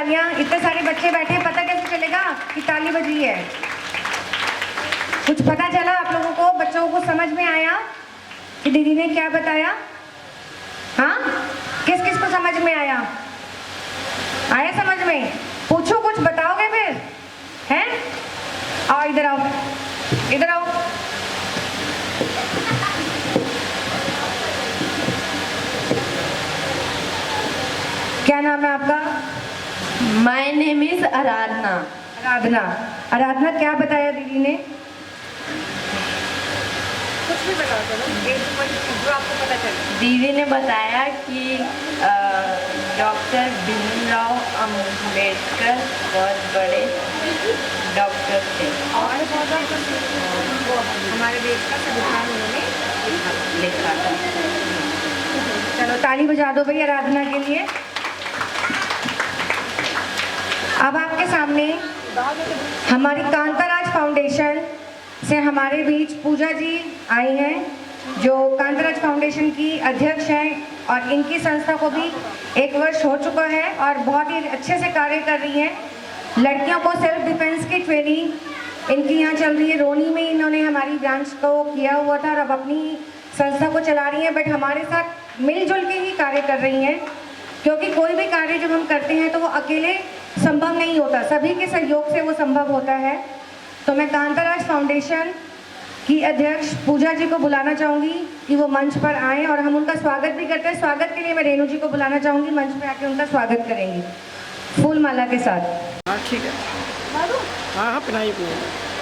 तालियां, इतने सारे बच्चे बैठे, पता कैसे चलेगा कि ताली बजी है? कुछ पता चला आप लोगों को? बच्चों को समझ में आया कि दीदी ने क्या बताया? हाँ, किस किस को समझ में आया? आया समझ में? पूछो, कुछ बताओगे फिर? हैं? आओ इधर आओ, इधर आओ। क्या नाम है आपका? माय नेम इज आराधना। आराधना, आराधना क्या बताया दीदी ने? कुछ भी बताओ, चलो जो आपको पता चले। दीदी ने बताया कि डॉक्टर भीमराव अंबेडकर बहुत बड़े डॉक्टर थे और हमारे देश का संविधान उन्होंने लिखा था। चलो ताली बजा दो भाई आराधना के लिए। अब आपके सामने हमारी कांताराज फाउंडेशन से हमारे बीच पूजा जी आई हैं, जो कांताराज फाउंडेशन की अध्यक्ष हैं और इनकी संस्था को भी 1 वर्ष हो चुका है और बहुत ही अच्छे से कार्य कर रही हैं। लड़कियों को सेल्फ डिफेंस की ट्रेनिंग इनकी यहाँ चल रही है। रोनी में इन्होंने हमारी ब्रांच को किया हुआ था और अब अपनी संस्था को चला रही हैं, बट हमारे साथ मिलजुल के ही कार्य कर रही हैं, क्योंकि कोई भी कार्य जब हम करते हैं तो वो अकेले संभव नहीं होता, सभी के सहयोग से वो संभव होता है। तो मैं कांताराज फाउंडेशन की अध्यक्ष पूजा जी को बुलाना चाहूँगी कि वो मंच पर आएँ और हम उनका स्वागत भी करते हैं। स्वागत के लिए मैं रेणु जी को बुलाना चाहूँगी, मंच पे आके उनका स्वागत करेंगी फूल माला के साथ। हाँ ठीक है, हाँ हाँ पिनाई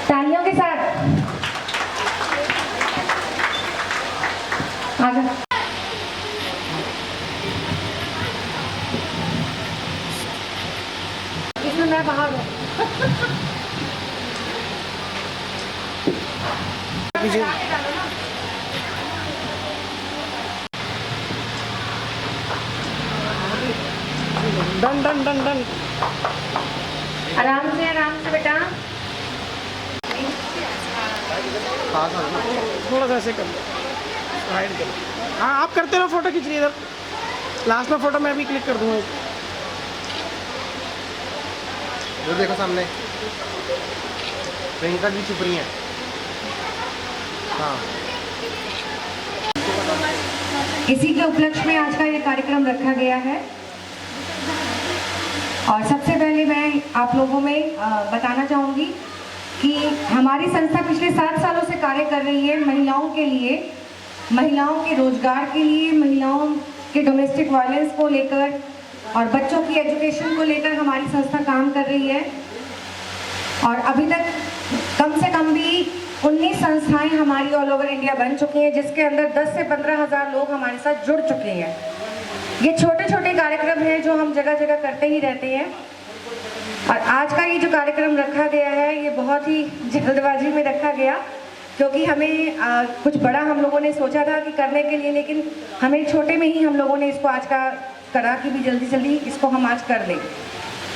तालियों के साथ आजा। इसमें मैं बाहर हूँ। Done done done done. आराम से बेटा। थोड़ा सा ऐसे कर लो, राइट कर। हाँ आप करते रहो, फोटो खींच लीजिए इधर। लास्ट में फोटो मैं भी क्लिक कर दूँगा। इधर देखो सामने, प्रियंका भी चुप रही हैं। हाँ, इसी के उपलक्ष्य में आज का ये कार्यक्रम रखा गया है और सबसे पहले मैं आप लोगों में बताना चाहूँगी कि हमारी संस्था पिछले 7 सालों से कार्य कर रही है महिलाओं के लिए, महिलाओं के रोजगार के लिए, महिलाओं के डोमेस्टिक वायलेंस को लेकर और बच्चों की एजुकेशन को लेकर हमारी संस्था काम कर रही है। और अभी तक कम से कम भी 19 संस्थाएं हमारी ऑल ओवर इंडिया बन चुकी हैं, जिसके अंदर 10 से 15 हज़ार लोग हमारे साथ जुड़ चुके हैं। ये छोटे छोटे कार्यक्रम हैं जो हम जगह जगह करते ही रहते हैं और आज का ये जो कार्यक्रम रखा गया है ये बहुत ही जल्दबाजी में रखा गया, क्योंकि हमें कुछ बड़ा हम लोगों ने सोचा था कि करने के लिए, लेकिन हमें छोटे में ही हम लोगों ने इसको आज का करा कि भी जल्दी जल्दी इसको हम आज कर दें।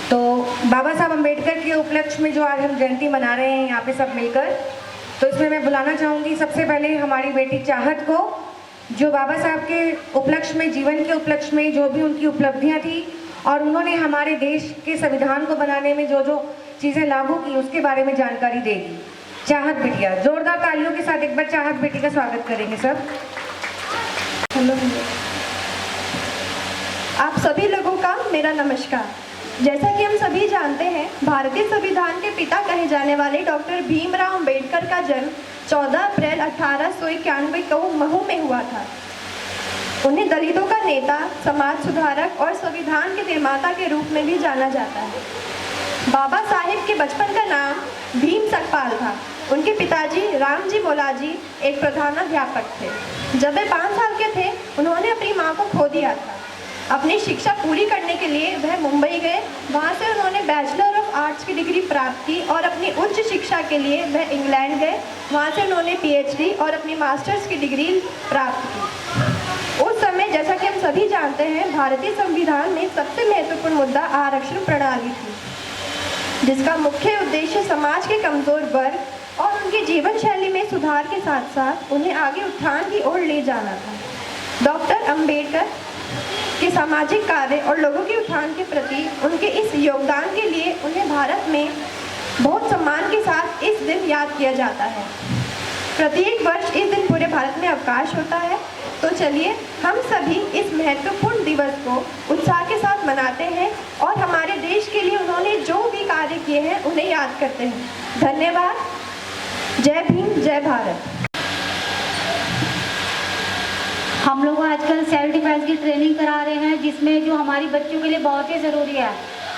तो बाबा साहब अम्बेडकर के उपलक्ष्य में जो आज हम जयंती मना रहे हैं यहाँ पे सब मिलकर, तो इसमें मैं बुलाना चाहूँगी सबसे पहले हमारी बेटी चाहत को, जो बाबा साहब के उपलक्ष्य में, जीवन के उपलक्ष्य में जो भी उनकी उपलब्धियाँ थी और उन्होंने हमारे देश के संविधान को बनाने में जो जो चीज़ें लागू की उसके बारे में जानकारी देगी। चाहत बिटिया, जोरदार तालियों के साथ एक बार चाहत बेटी का स्वागत करेंगे सब। हेलो, आप सभी लोगों का मेरा नमस्कार। जैसा कि हम सभी जानते हैं, भारतीय संविधान के पिता कहे जाने वाले डॉक्टर भीमराव अंबेडकर का जन्म 14 अप्रैल 1891 को महू में हुआ था। उन्हें दलितों का नेता, समाज सुधारक और संविधान के निर्माता के रूप में भी जाना जाता है। बाबा साहेब के बचपन का नाम भीम सकपाल था। उनके पिताजी रामजी मोलाजी एक प्रधानाध्यापक थे। जब वे 5 साल के थे उन्होंने अपनी मां को खो दिया था। अपनी शिक्षा पूरी करने के लिए वह मुंबई गए। वहां से उन्होंने बैचलर ऑफ आर्ट्स की डिग्री प्राप्त की और अपनी उच्च शिक्षा के लिए वह इंग्लैंड गए। वहां से उन्होंने पीएचडी और अपनी मास्टर्स की डिग्री प्राप्त की। उस समय, जैसा कि हम सभी जानते हैं, भारतीय संविधान में सबसे महत्वपूर्ण मुद्दा आरक्षण प्रणाली थी, जिसका मुख्य उद्देश्य समाज के कमजोर वर्ग और उनकी जीवन शैली में सुधार के साथ साथ उन्हें आगे उत्थान की ओर ले जाना था। डॉक्टर अंबेडकर के सामाजिक कार्य और लोगों के उत्थान के प्रति उनके इस योगदान के लिए उन्हें भारत में बहुत सम्मान के साथ इस दिन याद किया जाता है। प्रत्येक वर्ष इस दिन पूरे भारत में अवकाश होता है। तो चलिए हम सभी इस महत्वपूर्ण दिवस को उत्साह के साथ मनाते हैं और हमारे देश के लिए उन्होंने जो भी कार्य किए हैं उन्हें याद करते हैं। धन्यवाद। जय भीम, जय भारत। हम लोग आजकल सेल्फ डिफेंस की ट्रेनिंग करा रहे हैं, जिसमें जो हमारी बच्चों के लिए बहुत ही ज़रूरी है।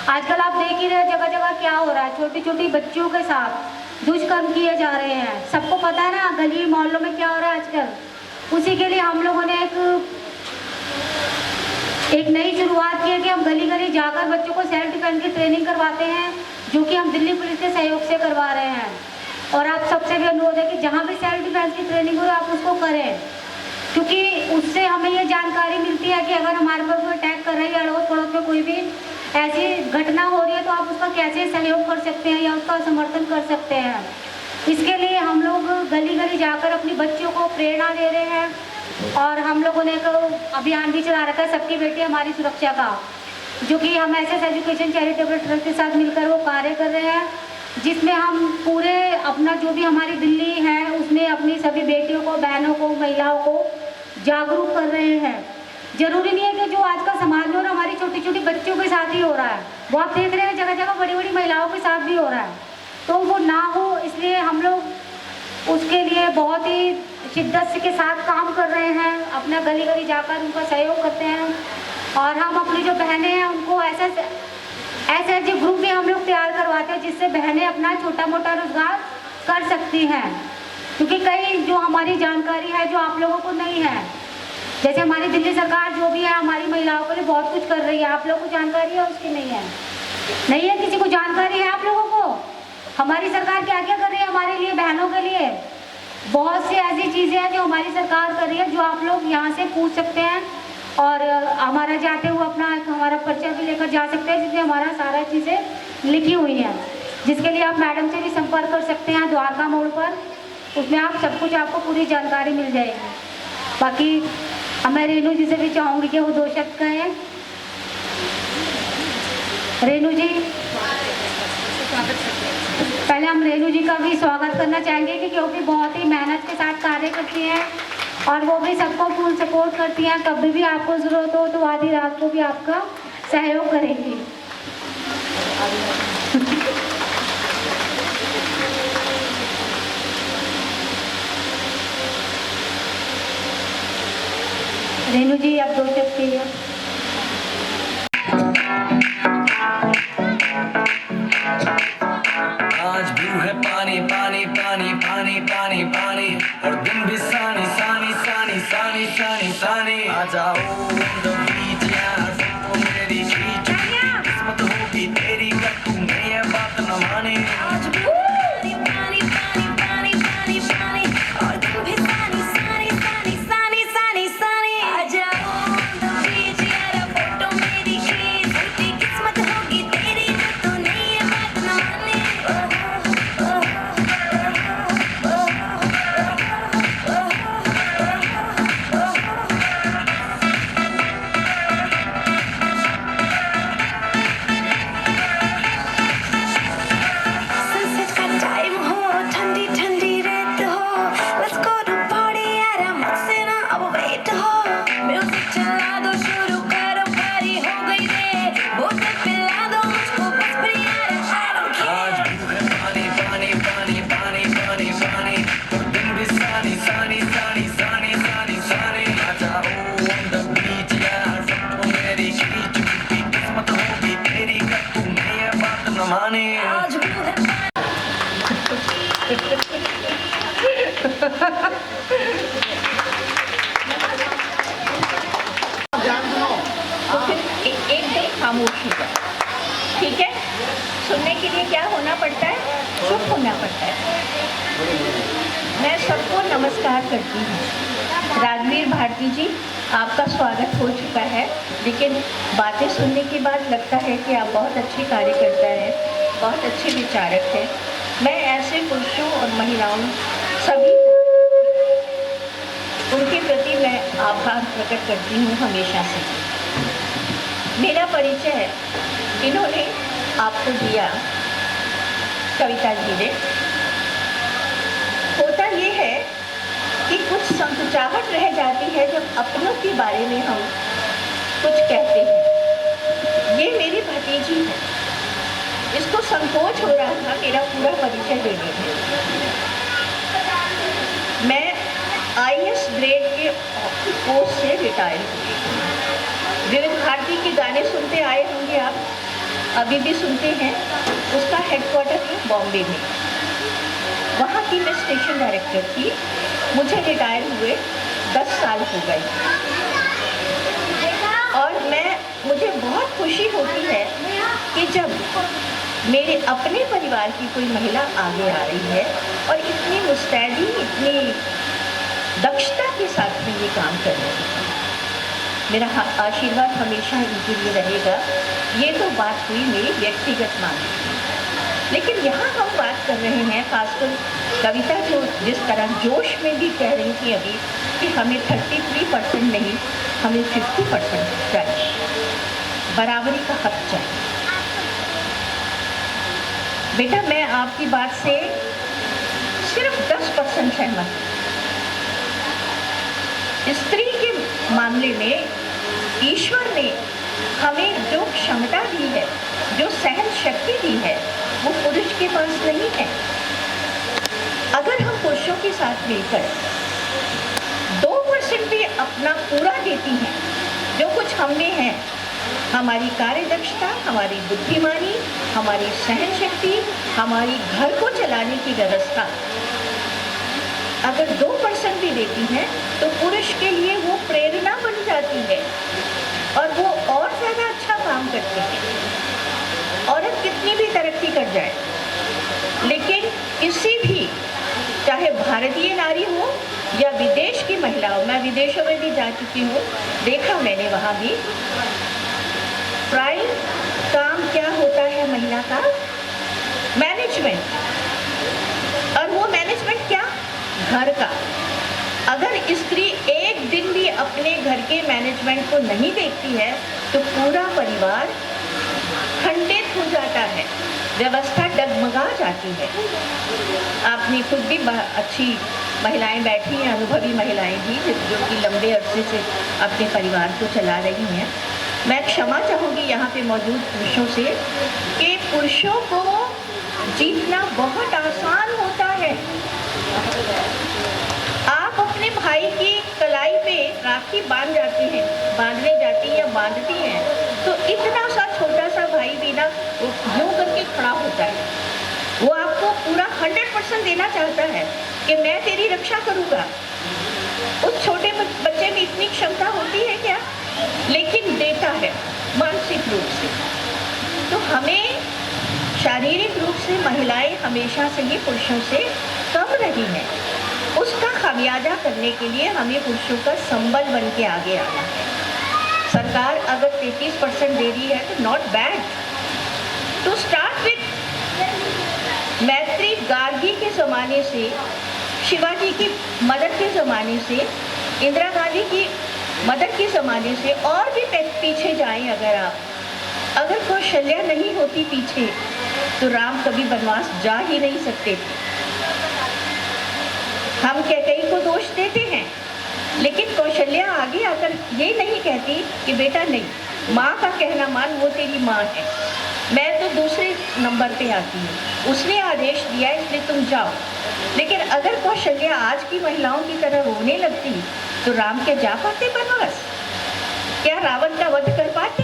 आजकल आप देख ही रहे हैं जगह जगह क्या हो रहा है, छोटी छोटी बच्चियों के साथ दुष्कर्म किए जा रहे हैं। सबको पता है ना गली मोहल्लों में क्या हो रहा है आजकल। उसी के लिए हम लोगों ने एक नई शुरुआत की है कि हम गली गली जाकर बच्चों को सेल्फ डिफेंस की ट्रेनिंग करवाते हैं, जो कि हम दिल्ली पुलिस के सहयोग से करवा रहे हैं। और आप सबसे भी अनुरोध है कि जहाँ भी सेल्फ डिफेंस की ट्रेनिंग हो आप उसको करें, क्योंकि उससे हमें ये जानकारी मिलती है कि अगर हमारे पर कोई अटैक कर रही है, अड़ोस पड़ोस में कोई भी ऐसी घटना हो रही है, तो आप उसका कैसे सहयोग कर सकते हैं या उसका समर्थन कर सकते हैं। इसके लिए हम लोग गली गली जाकर अपनी बच्चियों को प्रेरणा दे रहे हैं। और हम लोगों ने एक अभियान भी चला रखा है, सबकी बेटी हमारी सुरक्षा का, जो कि हम एसएस एजुकेशन चैरिटेबल ट्रस्ट के साथ मिलकर वो कार्य कर रहे हैं, जिसमें हम पूरे अपना जो भी हमारी दिल्ली है उसमें अपनी सभी बेटियों को, बहनों को, महिलाओं को जागरूक कर रहे हैं। जरूरी नहीं है कि जो आज का समाज में हो रहा है हमारी छोटी छोटी बच्चों के साथ ही हो रहा है, वो आप देख रहे हैं जगह जगह बड़ी बड़ी महिलाओं के साथ भी हो रहा है, तो वो ना हो इसलिए हम लोग उसके लिए बहुत ही शिद्दत के साथ काम कर रहे हैं। अपना गली गली जाकर उनका सहयोग करते हैं। और हम अपनी जो बहनें हैं उनको ऐसे जो ग्रुप भी हम लोग तैयार करवाते हैं, जिससे बहनें अपना छोटा मोटा रोजगार कर सकती हैं। क्योंकि कई जो हमारी जानकारी है जो आप लोगों को नहीं है, जैसे हमारी दिल्ली सरकार जो भी है हमारी महिलाओं के लिए बहुत कुछ कर रही है, आप लोगों को जानकारी है उसकी नहीं है। नहीं है किसी को जानकारी है आप लोगों को हमारी सरकार क्या क्या कर रही है हमारे लिए, बहनों के लिए। बहुत सी ऐसी चीज़ें हैं जो हमारी सरकार कर रही है, जो आप लोग यहाँ से पूछ सकते हैं और हमारा जाते हुए अपना हमारा पर्चा भी लेकर जा सकते हैं, जिसमें हमारा सारा चीज़ें लिखी हुई हैं, जिसके लिए आप मैडम से भी संपर्क कर सकते हैं द्वारका मोड़ पर। उसमें आप सब कुछ आपको पूरी जानकारी मिल जाएगी। बाकी मैं रेनू जी से भी चाहूँगी कि वो 2 शब्द कहें। रेनू जी, पहले हम रेनू जी का भी स्वागत करना चाहेंगे कि क्योंकि बहुत ही मेहनत के साथ कार्य करती हैं और वो भी सबको फुल सपोर्ट करती हैं। कभी भी आपको ज़रूरत हो तो आधी रात को भी आपका सहयोग करेंगी। रेनू जी आप 2 शब्द कहिए। आज भी है पानी पानी पानी पानी पानी पानी और दिन भी सानी सानी सानी सानी सानी सानी आ जाओ on the beach यार, सबको मेरी खींच किस्मत होगी तेरी कब तुम्हें ये बात न माने। आज भी पानी पानी पानी पानी पानी पानी और दिन भी सानी सानी सानी सानी सानी सानी आ जाओ on the beach यार, फोटो मेरी खींच तेरी किस्मत होगी तेरी कब तुम्हें ये बात न माने। एकदम खामोशी का, ठीक है। सुनने के लिए क्या होना पड़ता है, चुप होना पड़ता है। मैं सबको नमस्कार करती हूँ। राजवीर भारती जी, आपका स्वागत हो चुका है, लेकिन बातें सुनने के बाद लगता है कि आप बहुत अच्छी कार्यकर्ता हैं, बहुत अच्छे विचारक हैं। मैं ऐसे पुरुषों और महिलाओं सभी उनके प्रति मैं आभार प्रकट करती हूँ हमेशा से। मेरा परिचय है, इन्होंने आपको दिया कविता जी ने, होता ये है कि कुछ संकुचाहट रह जाती है जब अपनों के बारे में हम कुछ कहते हैं। ये मेरी भतीजी है, इसको संकोच हो रहा था मेरा पूरा परिचय देने में। मैं IAS ग्रेड के पोस्ट से रिटायर हुई। विविध भारती के गाने सुनते आए होंगे आप, अभी भी सुनते हैं। उसका हेडक्वार्टर है बॉम्बे में, वहाँ की मैं स्टेशन डायरेक्टर थी। मुझे रिटायर हुए 10 साल हो गए और मुझे बहुत खुशी होती है कि जब मेरे अपने परिवार की कोई महिला आगे आ रही है और इतनी मुस्तैदी, इतनी दक्षता के साथ में ये काम कर रही है। मेरा आशीर्वाद हमेशा इनके लिए रहेगा। ये तो बात हुई मेरी व्यक्तिगत मांग की, लेकिन यहाँ हम बात कर रहे हैं खासकर कविता जो जिस तरह जोश में भी कह रही थी अभी कि हमें 33% नहीं, हमें 50% चाहिए, बराबरी का हक चाहिए। बेटा, मैं आपकी बात से सिर्फ 10% सहमत हूँ। स्त्री के मामले में ईश्वर ने हमें जो क्षमता दी है, जो सहन शक्ति दी है, वो पुरुष के पास नहीं है। अगर हम पुरुषों के साथ मिलकर 2% भी अपना पूरा देती हैं, जो कुछ हम में है, हमारी कार्यदक्षता, हमारी बुद्धिमानी, हमारी सहन शक्ति, हमारी घर को चलाने की व्यवस्था, अगर 2% भी देती हैं तो पुरुष के लिए वो प्रेरणा बन जाती है और वो और ज़्यादा अच्छा काम करते हैं। औरत कितनी भी तरक्की कर जाए, लेकिन किसी भी, चाहे भारतीय नारी हो या विदेश की महिला हो, मैं विदेशों में भी जा चुकी हूँ, देखा मैंने वहाँ भी, प्राइम काम क्या होता है महिला का? मैनेजमेंट। और वो मैनेजमेंट क्या? घर का। अगर स्त्री एक दिन भी अपने घर के मैनेजमेंट को नहीं देखती है तो पूरा परिवार खंडित हो जाता है, व्यवस्था डगमगा जाती है। आपने खुद भी अच्छी महिलाएं बैठी हैं, अनुभवी महिलाएं भी, जो कि लंबे अरसे से अपने परिवार को चला रही हैं। मैं क्षमा चाहूँगी यहाँ पे मौजूद पुरुषों से कि पुरुषों को जीतना बहुत आसान होता है। आप अपने भाई की कलाई पे राखी बांधने जाती हैं या बांधती हैं, तो इतना सा छोटा सा भाई भी ना यूं करके खड़ा होता है। वो आपको पूरा 100% देना चाहता है कि मैं तेरी रक्षा करूँगा। उस छोटे बच्चे में इतनी क्षमता होती है क्या? लेकिन देता है मानसिक रूप से। तो हमें शारीरिक रूप से महिलाएं हमेशा से ही पुरुषों से कम रही हैं। उसका खामियाजा करने के लिए हमें पुरुषों का संबल बन के आगे आना है। सरकार अगर 33% दे रही है तो not bad to start with. Maitri Gargi के ज़माने से, शिवाजी की मदद के ज़माने से, इंदिरा गांधी की मदद के ज़माने से और भी पीछे जाएं अगर कौशल्या नहीं होती पीछे तो राम कभी वनवास जा ही नहीं सकते थे। हम कैकेयी को दोष देते हैं, लेकिन कौशल्या आगे आकर ये नहीं कहती कि बेटा नहीं, माँ का कहना मान, वो तेरी माँ है, मैं तो दूसरे नंबर पे आती हूँ, उसने आदेश दिया इसलिए तुम जाओ। लेकिन अगर कौशल्या आज की महिलाओं की तरह रोने लगती तो राम क्या जा पाते वनवास? क्या रावण का वध कर पाते?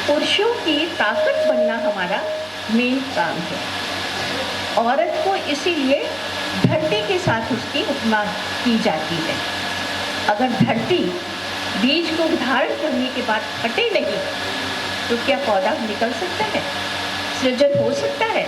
पुरुषों की ताकत बनना हमारा मेन काम है। औरत को इसीलिए धरती के साथ उसकी उपमा की जाती है। अगर धरती बीज को धारण करने के बाद फटे नहीं तो क्या पौधा निकल सकता है? सृजन हो सकता है?